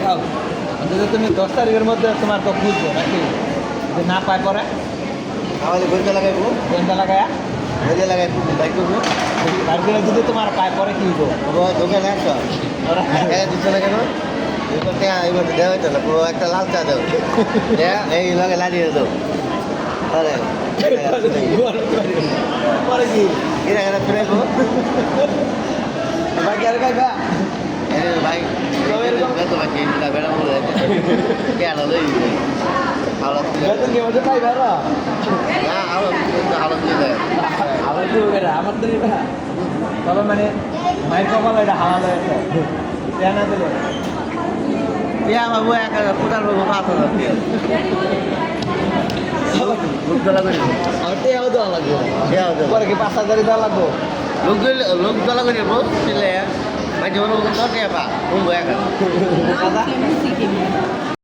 খাও যদি তুমি 10 তারিখের মধ্যে তোমার তো বুঝবো নাকি যে না পায় পরে আমাদের বইটা লাগাইবো গোয়েন্দা লাগায়া বইটা লাগাইবো বাইক করবো তারপরে যদি তোমার পায় পরে কি হইব দোকানে আসো দিচ্ছে না কেন এবার দেওয়া হইতো না পুরো একটা লাল চা দেও এই লগে লাগিয়ে দাও আরে পরে কি এরা এরা ফিরাইবো বাকি আর খাইবা ভাই বেতন বাকি বেড়া বলে কেন লই বেতন কি মধ্যে পাইবা না না আলো দিয়ে দেয় আমার তো বেড়া আমার তো নিবা তবে মানে মাইক কপাল এটা হাওয়া লাগে কেন দিলে আমার বই একা কোথার বই পাঁচ হাজার আমার টেয়াও দেওয়া লাগবে পরে কি 5,000 দেওয়া লাগবে লোক দলা করে বসলে মাঝে বলো দশ টাকা পা বলবো একা দাদা